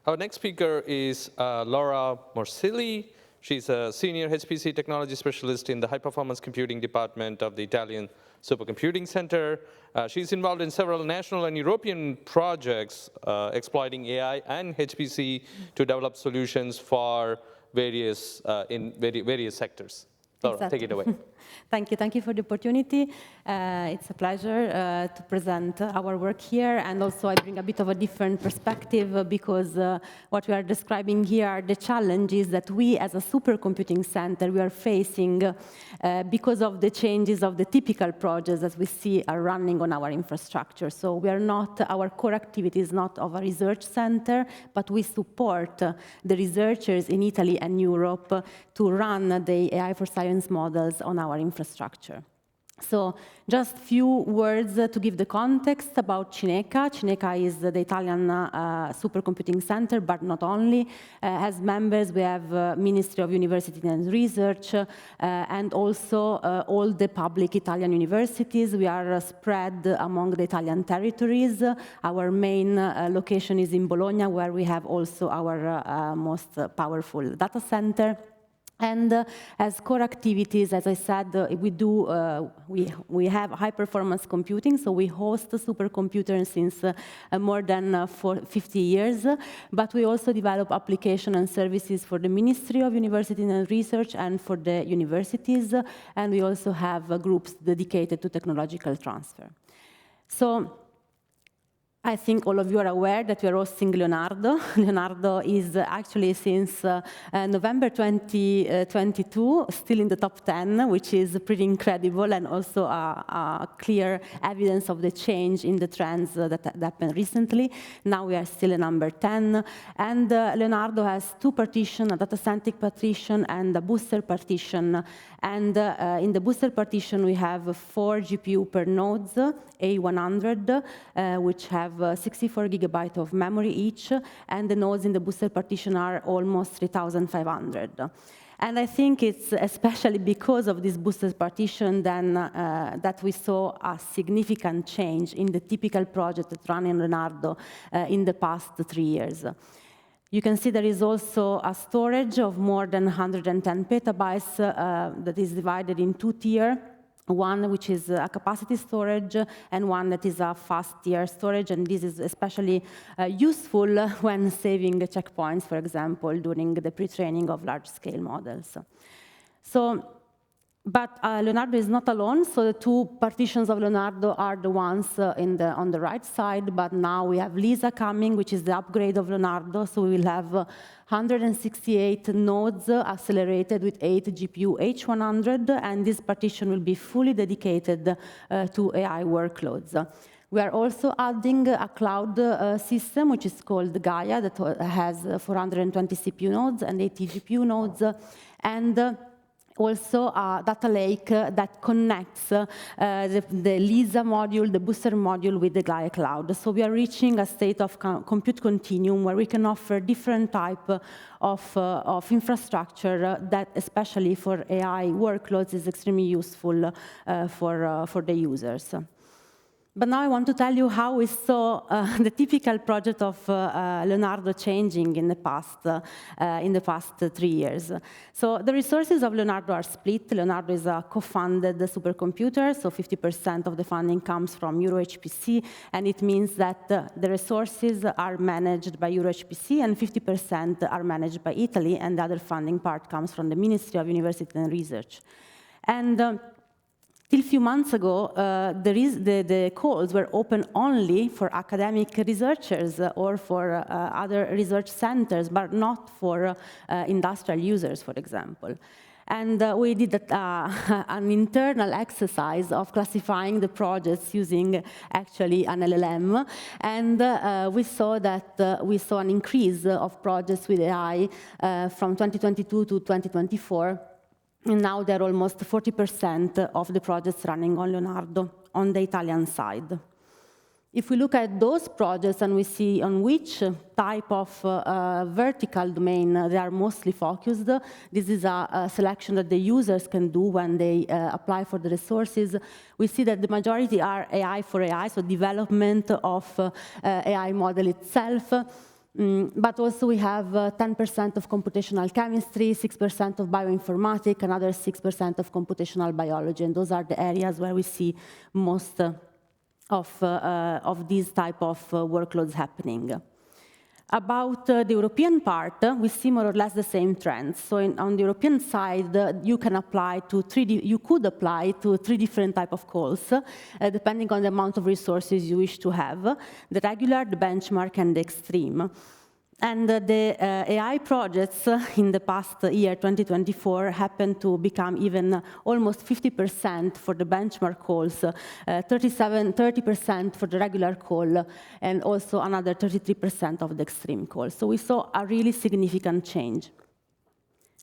Our next speaker is Laura Morselli. She's a senior HPC technology specialist in the high-performance computing department of the Italian Supercomputing Center. She's involved in several national and European projects exploiting AI and HPC to develop solutions for various sectors. Laura, Exactly. take it away. Thank you for the opportunity. It's a pleasure to present our work here, and also I bring a bit of a different perspective because what we are describing here are the challenges that we as a supercomputing center we are facing because of the changes of the typical projects that we see are running on our infrastructure. So we are not, our core activity is not of a research center, but we support the researchers in Italy and Europe to run the AI4Science models on our infrastructure. So just a few words to give the context about CINECA. CINECA is the Italian supercomputing center, but not only. As members, we have Ministry of University and Research, and also all the public Italian universities. We are spread among the Italian territories. Our main location is in Bologna, where we have also our most powerful data center. And as core activities, as I said, we have high-performance computing, so we host supercomputers since more than 50 years. But we also develop applications and services for the Ministry of University and Research and for the universities, and we also have groups dedicated to technological transfer. So I think all of you are aware that we are hosting Leonardo. Leonardo is actually since November 2022 still in the top 10, which is pretty incredible and also a clear evidence of the change in the trends that happened recently. Now we are still at number 10. And Leonardo has two partitions, a data-centric partition and a booster partition. And in the booster partition, we have 4 GPU per nodes, A100, which have 64 GB of memory each, and the nodes in the booster partition are almost 3,500. And I think it's especially because of this booster partition then that we saw a significant change in the typical project that run in Leonardo in the past 3 years. You can see there is also a storage of more than 110 petabytes that is divided in 2 tiers. One which is a capacity storage and one that is a fast tier storage, and this is especially useful when saving checkpoints, for example, during the pre-training of large-scale models. But Leonardo is not alone, so the 2 partitions of Leonardo are the ones on the right side, but now we have Lisa coming, which is the upgrade of Leonardo, so we will have 168 nodes accelerated with 8 GPU H100, and this partition will be fully dedicated to AI workloads. We are also adding a cloud system, which is called Gaia, that has 420 CPU nodes and 80 GPU nodes, and also a data lake that connects the Lisa module, the booster module with the Gaia cloud. So we are reaching a state of compute continuum where we can offer different type of infrastructure that, especially for AI workloads, is extremely useful for the users. But now I want to tell you how we saw the typical project of Leonardo changing in the past 3 years. So the resources of Leonardo are split. Leonardo is a co-funded supercomputer, so 50% of the funding comes from EuroHPC, and it means that the resources are managed by EuroHPC and 50% are managed by Italy, and the other funding part comes from the Ministry of University and Research. And till a few months ago, the calls were open only for academic researchers or for other research centers, but not for industrial users, for example. And we did an internal exercise of classifying the projects using actually an LLM, and we saw that we saw an increase of projects with AI from 2022 to 2024. And now they're almost 40% of the projects running on Leonardo on the Italian side. If we look at those projects and we see on which type of vertical domain they are mostly focused, this is a selection that the users can do when they apply for the resources. We see that the majority are AI for AI, so development of AI model itself. But also we have 10% of computational chemistry, 6% of bioinformatics, another 6% of computational biology, and those are the areas where we see most of these type of workloads happening. About the European part, we see more or less the same trends. So on the European side, you could apply to three different type of calls, depending on the amount of resources you wish to have: the regular, the benchmark, and the extreme. And the AI projects in the past year, 2024, happened to become even almost 50% for the benchmark calls, 30% for the regular call, and also another 33% of the extreme call. So we saw a really significant change.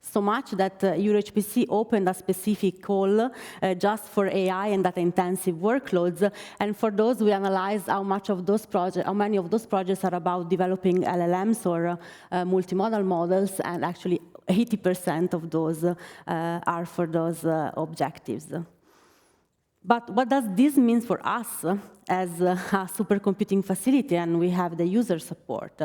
So much that EuroHPC opened a specific call just for AI and data-intensive workloads. And for those, we analyzed how many of those projects are about developing LLMs or multimodal models, and actually 80% of those are for those objectives. But what does this mean for us as a supercomputing facility, and we have the user support?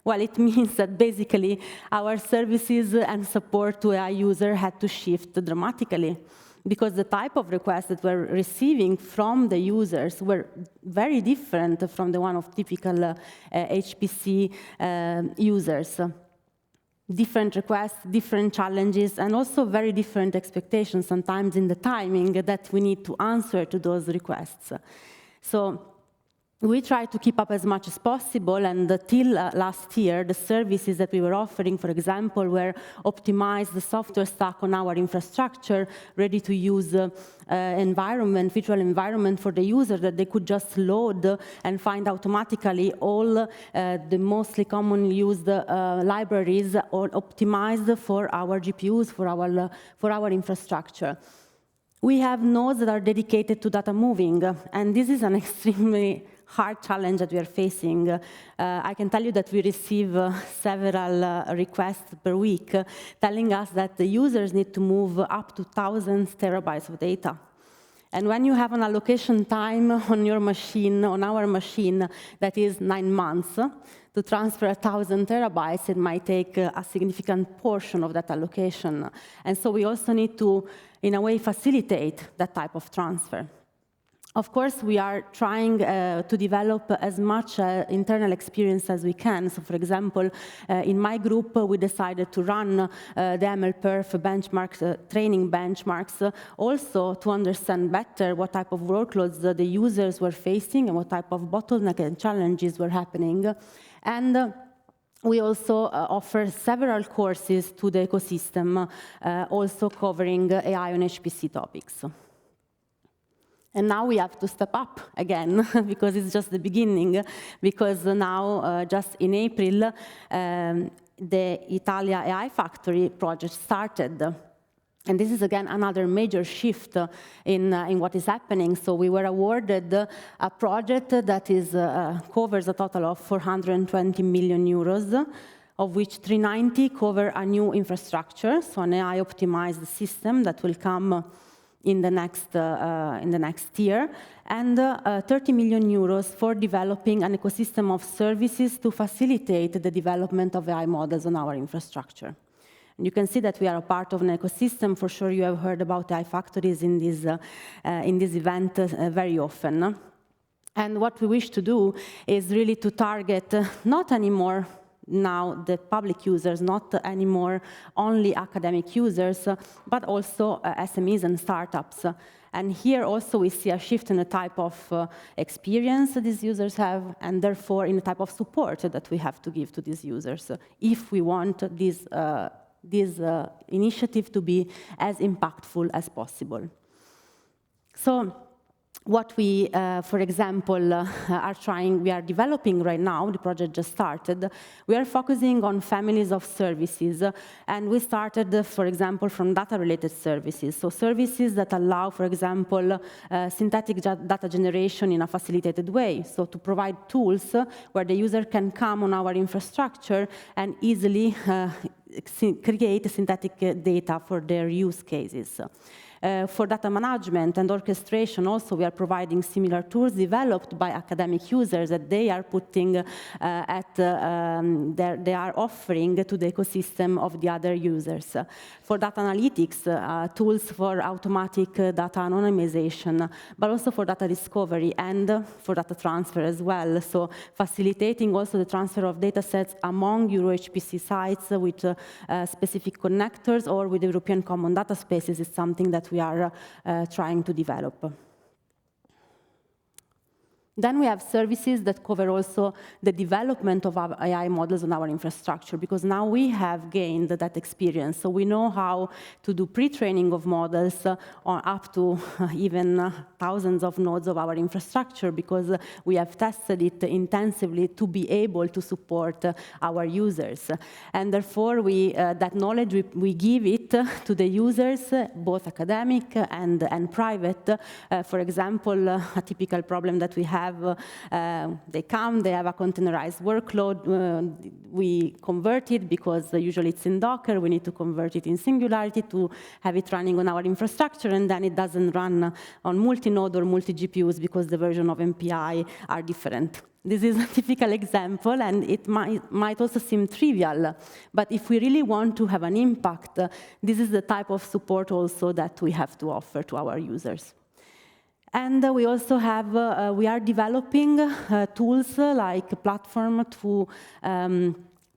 Well, it means that basically our services and support to AI user had to shift dramatically, because the type of requests that we're receiving from the users were very different from the one of typical HPC users. Different requests, different challenges, and also very different expectations, sometimes in the timing that we need to answer to those requests. So we try to keep up as much as possible, and till last year, the services that we were offering, for example, were optimized the software stack on our infrastructure, ready to use environment, virtual environment for the user that they could just load and find automatically all the mostly commonly used libraries or optimized for our GPUs, for our infrastructure. We have nodes that are dedicated to data moving, and this is an extremely hard challenge that we are facing. I can tell you that we receive several requests per week telling us that the users need to move up to thousands terabytes of data. And when you have an allocation time on your machine, on our machine, that is 9 months, to transfer 1,000 terabytes, it might take a significant portion of that allocation. And so we also need to, in a way, facilitate that type of transfer. Of course, we are trying to develop as much internal experience as we can. So, for example, in my group, we decided to run the MLPerf benchmarks, training benchmarks, also to understand better what type of workloads the users were facing and what type of bottleneck and challenges were happening. And we also offer several courses to the ecosystem, also covering AI on HPC topics. And now we have to step up again, because it's just the beginning, because now, just in April, the Italia AI Factory project started. And this is, again, another major shift in what is happening. So we were awarded a project that covers a total of 420 million euros, of which 390 cover a new infrastructure, so an AI-optimized system that will come in the next year, and 30 million euros for developing an ecosystem of services to facilitate the development of AI models on our infrastructure. And you can see that we are a part of an ecosystem. For sure, you have heard about AI factories in this event very often. And what we wish to do is really to target not anymore now the public users, not anymore only academic users, but also SMEs and startups. And here also we see a shift in the type of experience these users have, and therefore in the type of support that we have to give to these users if we want this initiative to be as impactful as possible. So what we, for example, we are developing right now, the project just started, we are focusing on families of services. And we started, for example, from data-related services. So services that allow, for example, synthetic data generation in a facilitated way. So to provide tools where the user can come on our infrastructure and easily create synthetic data for their use cases. For data management and orchestration also, we are providing similar tools developed by academic users that they are putting they are offering to the ecosystem of the other users. For data analytics, tools for automatic data anonymization, but also for data discovery and for data transfer as well. So facilitating also the transfer of data sets among EuroHPC sites with specific connectors or with European common data spaces is something that we are trying to develop. Then we have services that cover also the development of our AI models on our infrastructure, because now we have gained that experience. So we know how to do pre-training of models on up to even thousands of nodes of our infrastructure, because we have tested it intensively to be able to support our users. And therefore, that knowledge, we give it to the users, both academic and private. For example, a typical problem that we have, they come, they have a containerized workload, we convert it because usually it's in Docker, we need to convert it in Singularity to have it running on our infrastructure, and then it doesn't run on multi-node or multi-GPUs because the version of MPI are different. This is a typical example, and it might also seem trivial, but if we really want to have an impact, this is the type of support also that we have to offer to our users. And we also have, we are developing tools like a platform to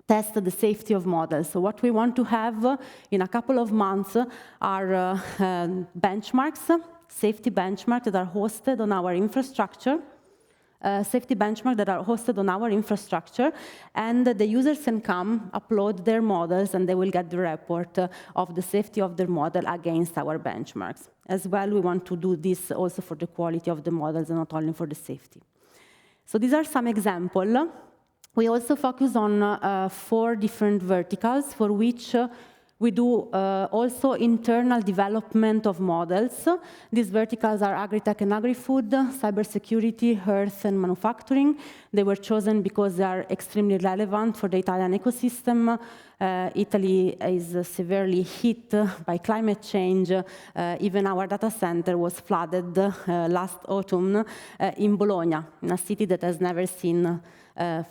test the safety of models. So what we want to have in a couple of months are benchmarks, safety benchmarks that are hosted on our infrastructure. Safety benchmarks that are hosted on our infrastructure, and the users can come, upload their models, and they will get the report of the safety of their model against our benchmarks. As well, we want to do this also for the quality of the models and not only for the safety. So these are some examples. We also focus on 4 different verticals for which we do also internal development of models. These verticals are agri-tech and agri-food, cybersecurity, health, and manufacturing. They were chosen because they are extremely relevant for the Italian ecosystem. Italy is severely hit by climate change. Even our data center was flooded last autumn in Bologna, in a city that has never seen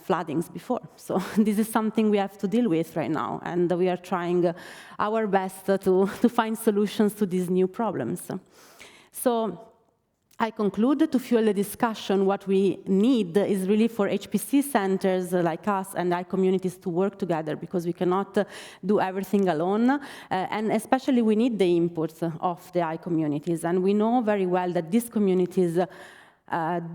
floodings before. So this is something we have to deal with right now, and we are trying our best to find solutions to these new problems. So I conclude, to fuel the discussion, what we need is really for HPC centers like us and AI communities to work together, because we cannot do everything alone, and especially we need the inputs of the AI communities. And we know very well that these communities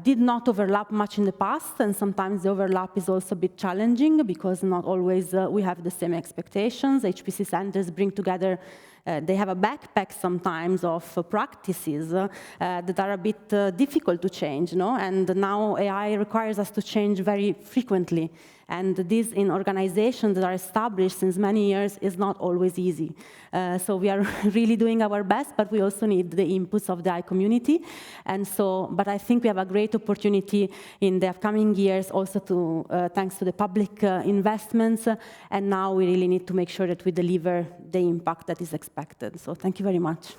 did not overlap much in the past, and sometimes the overlap is also a bit challenging because not always we have the same expectations. HPC centers bring together, they have a backpack sometimes of practices that are a bit difficult to change, no? And now AI requires us to change very frequently. And this in organizations that are established since many years is not always easy. So we are really doing our best, but we also need the inputs of the AI community. And so, but I think we have a great opportunity in the upcoming years also to, thanks to the public investments. And now we really need to make sure that we deliver the impact that is expected. So thank you very much.